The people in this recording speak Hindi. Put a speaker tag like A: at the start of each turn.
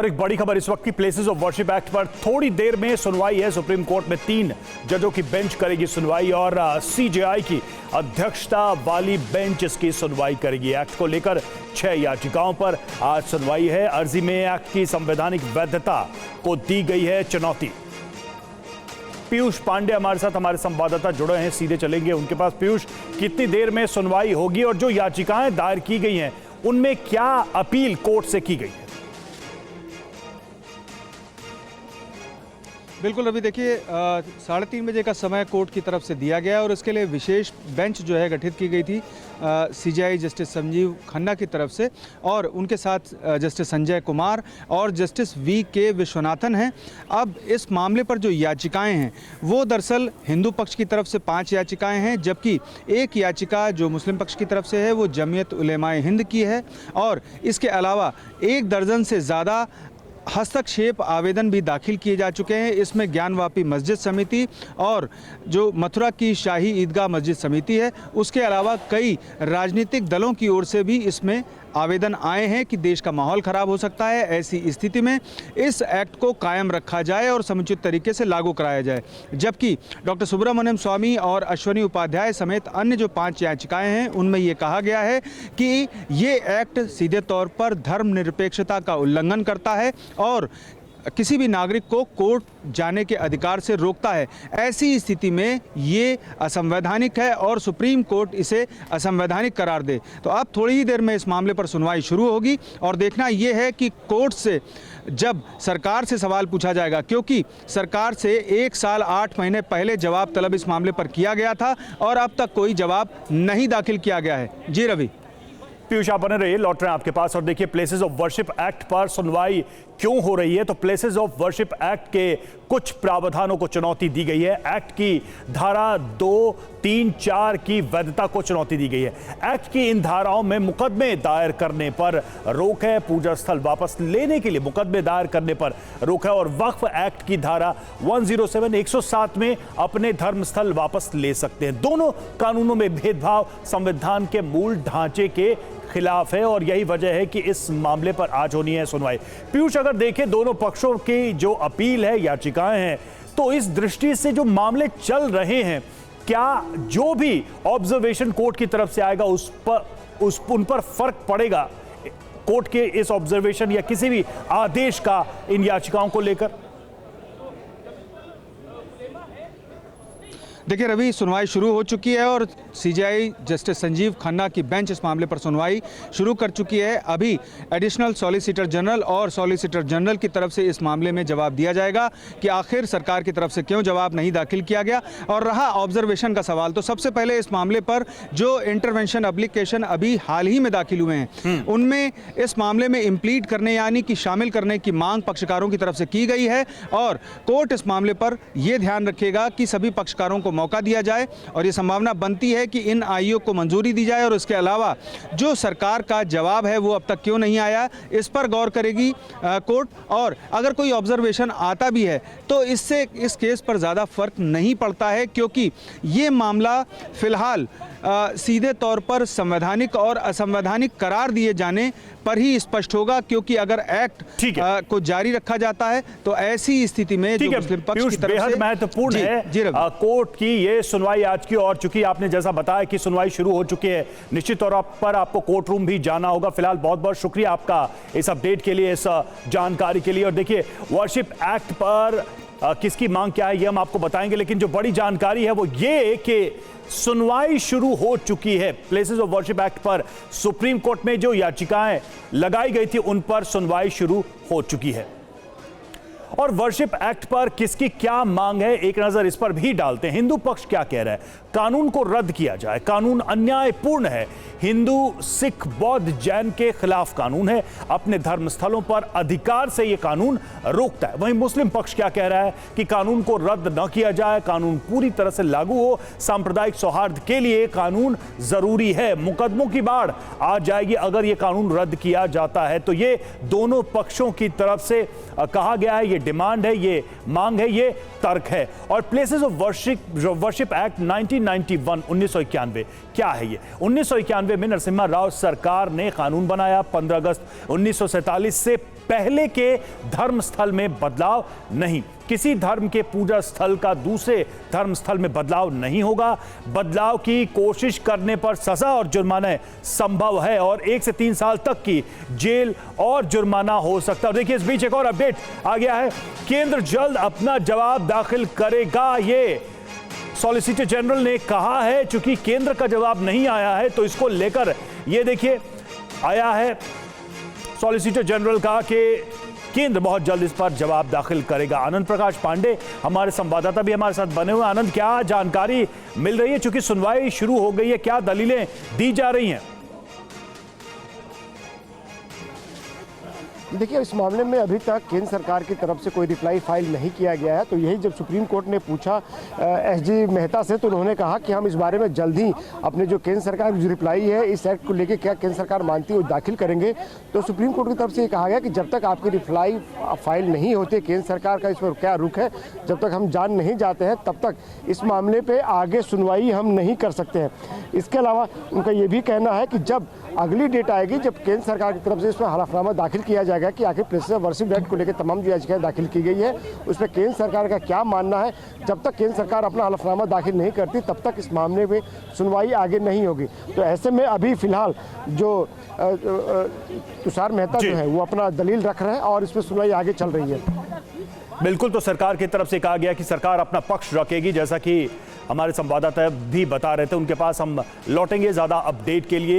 A: और एक बड़ी खबर इस वक्त की, प्लेसेस ऑफ वर्शिप एक्ट पर थोड़ी देर में सुनवाई है। सुप्रीम कोर्ट में 3 जजों की बेंच करेगी सुनवाई और सीजेआई की अध्यक्षता वाली बेंच इसकी सुनवाई करेगी। एक्ट को लेकर 6 याचिकाओं पर आज सुनवाई है। अर्जी में एक्ट की संवैधानिक वैधता को दी गई है चुनौती। पीयूष पांडे हमारे साथ, हमारे संवाददाता जुड़े हैं, सीधे चलेंगे उनके पास। पीयूष, कितनी देर में सुनवाई होगी और जो याचिकाएं दायर की गई हैं उनमें क्या अपील कोर्ट से की गई है?
B: बिल्कुल रवि, देखिए 3:30 बजे का समय कोर्ट की तरफ से दिया गया और इसके लिए विशेष बेंच जो है गठित की गई थी सीजेआई जस्टिस संजीव खन्ना की तरफ से, और उनके साथ जस्टिस संजय कुमार और जस्टिस वी.के. विश्वनाथन हैं। अब इस मामले पर जो याचिकाएं हैं वो दरअसल हिंदू पक्ष की तरफ से 5 याचिकाएं हैं, जबकि एक याचिका जो मुस्लिम पक्ष की तरफ से है वो जमीयत उलेमाए हिंद की है, और इसके अलावा 1 दर्जन से ज़्यादा हस्तक्षेप आवेदन भी दाखिल किए जा चुके हैं। इसमें ज्ञानवापी मस्जिद समिति और जो मथुरा की शाही ईदगाह मस्जिद समिति है, उसके अलावा कई राजनीतिक दलों की ओर से भी इसमें आवेदन आए हैं कि देश का माहौल ख़राब हो सकता है। ऐसी स्थिति में इस एक्ट को कायम रखा जाए और समुचित तरीके से लागू कराया जाए। जबकि डॉक्टर सुब्रमण्यम स्वामी और अश्वनी उपाध्याय समेत अन्य जो 5 याचिकाएं हैं उनमें ये कहा गया है कि ये एक्ट सीधे तौर पर धर्मनिरपेक्षता का उल्लंघन करता है और किसी भी नागरिक को कोर्ट जाने के अधिकार से रोकता है। ऐसी स्थिति में ये असंवैधानिक है और सुप्रीम कोर्ट इसे असंवैधानिक करार दे। तो अब थोड़ी ही देर में इस मामले पर सुनवाई शुरू होगी और देखना ये है कि कोर्ट से जब सरकार से सवाल पूछा जाएगा, क्योंकि सरकार से 1 साल 8 महीने पहले जवाब तलब इस मामले पर किया गया था और अब तक कोई जवाब नहीं दाखिल किया गया है। जी रवि।
A: पीयूष, आप बने रहिए, लौट रहे हैं आपके पास। और देखिए, प्लेसेस ऑफ वर्शिप एक्ट पर सुनवाई क्यों हो रही है, तो प्लेसेस ऑफ वर्शिप एक्ट के कुछ प्रावधानों को चुनौती दी गई है। एक्ट की धारा 2, 3, 4 की वैधता को चुनौती दी गई है। एक्ट की इन धाराओं में मुकदमे दायर करने पर रोक है, पूजा स्थल वापस लेने के लिए मुकदमे दायर करने पर रोक है, और वक्फ एक्ट की धारा 107, 107 में अपने धर्मस्थल वापस ले सकते हैं। दोनों कानूनों में भेदभाव संविधान के मूल ढांचे के खिलाफ है और यही वजह है कि इस मामले पर आज होनी है सुनवाई। पीयूष, अगर देखें दोनों पक्षों की जो अपील है, याचिकाएं हैं, तो इस दृष्टि से जो मामले चल रहे हैं, क्या जो भी ऑब्जर्वेशन कोर्ट की तरफ से आएगा उन पर फर्क पड़ेगा कोर्ट के इस ऑब्जर्वेशन या किसी भी आदेश का इन याचिकाओं को लेकर?
B: देखिए रवि, सुनवाई शुरू हो चुकी है और सीजेआई जस्टिस संजीव खन्ना की बेंच इस मामले पर सुनवाई शुरू कर चुकी है। अभी एडिशनल सॉलिसिटर जनरल और सॉलिसिटर जनरल की तरफ से इस मामले में जवाब दिया जाएगा कि आखिर सरकार की तरफ से क्यों जवाब नहीं दाखिल किया गया। और रहा ऑब्जर्वेशन का सवाल, तो सबसे पहले इस मामले पर जो इंटरवेंशन एप्लीकेशन अभी हाल ही में दाखिल हुए हैं उनमें इस मामले में इम्प्लीट करने यानी कि शामिल करने की मांग पक्षकारों की तरफ से की गई है, और कोर्ट इस मामले पर यह ध्यान रखेगा कि सभी पक्षकारों को मौका दिया जाए और ये संभावना बनती है कि इन आईओ को मंजूरी दी जाए। और इसके अलावा जो सरकार का जवाब है वो अब तक क्यों नहीं आया, इस पर गौर करेगी कोर्ट। और अगर कोई ऑब्जर्वेशन आता भी है तो इससे इस केस पर ज़्यादा फर्क नहीं पड़ता है, क्योंकि ये मामला फिलहाल सीधे तौर पर संवैधानिक और असंवैधानिक करार दिए जाने पर ही स्पष्ट होगा, क्योंकि अगर एक्ट को जारी रखा जाता है तो ऐसी स्थिति में जो मुस्लिम पक्ष की तरफ से
A: बेहद महत्वपूर्ण है कोर्ट की ये सुनवाई आज की। और चूंकि आपने जैसा बताया कि सुनवाई शुरू हो चुकी है, निश्चित तौर पर आपको कोर्ट रूम भी जाना होगा। फिलहाल बहुत बहुत शुक्रिया आपका इस अपडेट के लिए, इस जानकारी के लिए। और देखिए, वर्शिप एक्ट पर किसकी मांग क्या है ये हम आपको बताएंगे, लेकिन जो बड़ी जानकारी है वो ये कि सुनवाई शुरू हो चुकी है। प्लेसेस ऑफ वर्शिप एक्ट पर सुप्रीम कोर्ट में जो याचिकाएं लगाई गई थी उन पर सुनवाई शुरू हो चुकी है। और वर्शिप एक्ट पर किसकी क्या मांग है, एक नजर इस पर भी डालते हैं। हिंदू पक्ष क्या कह रहा है? कानून को रद्द किया जाए, कानून अन्यायपूर्ण है, हिंदू, सिख, बौद्ध, जैन के खिलाफ कानून है, अपने धर्मस्थलों पर अधिकार से यह कानून रोकता है। वहीं मुस्लिम पक्ष क्या कह रहा है कि कानून को रद्द न किया जाए, कानून पूरी तरह से लागू हो, सांप्रदायिक सौहार्द के लिए कानून जरूरी है, मुकदमों की बाढ़ आ जाएगी अगर यह कानून रद्द किया जाता है। तो ये दोनों पक्षों की तरफ से कहा गया है, ये डिमांड है, ये मांग है, ये तर्क है। और प्लेसेस ऑफ वर्शिप एक्ट 1991 क्या है ये? 1991 में नरसिम्हा राव सरकार ने कानून बनाया। 15 अगस्त 1947 से पहले के धर्म स्थल में बदलाव नहीं। किसी धर्म के पूजा स्थल का दूसरे धर्म स्थल में बदलाव नहीं होगा। बदलाव की कोशिश करने पर सजा और जुर्माना संभव है और 1 से 3 साल तक की जेल और जुर्माना हो सकता है। देखिए, इस बीच एक और अपडेट आ गया है। केंद्र जल्द अपना जवाब दाखिल करेगा, ये सॉलिसिटर जनरल ने कहा है। चूंकि केंद्र का जवाब नहीं आया है तो इसको लेकर ये देखिए आया है सॉलिसिटर जनरल का कि केंद्र बहुत जल्द इस पर जवाब दाखिल करेगा। आनंद प्रकाश पांडे हमारे संवाददाता भी हमारे साथ बने हुए। आनंद, क्या जानकारी मिल रही है? चूंकि सुनवाई शुरू हो गई है, क्या दलीलें दी जा रही हैं?
C: देखिए, इस मामले में अभी तक केंद्र सरकार की तरफ से कोई रिप्लाई फाइल नहीं किया गया है। तो यही जब सुप्रीम कोर्ट ने पूछा एसजी मेहता से, तो उन्होंने कहा कि हम इस बारे में जल्द ही अपने जो केंद्र सरकार की जो रिप्लाई है इस एक्ट को लेके क्या केंद्र सरकार मानती है वो दाखिल करेंगे। तो सुप्रीम कोर्ट की तरफ से ये कहा गया कि जब तक आपकी रिप्लाई फाइल नहीं होती, केंद्र सरकार का इस पर क्या रुख है, जब तक हम जान नहीं जाते हैं तब तक इस मामले पर आगे सुनवाई हम नहीं कर सकते हैं। इसके अलावा उनका ये भी कहना है कि जब अगली डेट आएगी जब केंद्र सरकार की तरफ से इसमें हलफनामा दाखिल किया जाएगा कि आखिर प्रेसिडेंट वर्शिप राइट को लेकर तमाम जो याचिकाएं दाखिल की गई है उसमें केंद्र सरकार का क्या मानना है, जब तक केंद्र सरकार अपना हलफनामा दाखिल नहीं करती तब तक इस मामले में सुनवाई आगे नहीं होगी। तो ऐसे में अभी फिलहाल जो तुषार मेहता जो है वो अपना दलील रख रहे हैं और इसमें सुनवाई आगे चल रही है।
A: बिल्कुल, तो सरकार की तरफ से कहा गया कि सरकार अपना पक्ष रखेगी, जैसा कि हमारे संवाददाता भी बता रहे थे। उनके पास हम लौटेंगे ज्यादा अपडेट के लिए।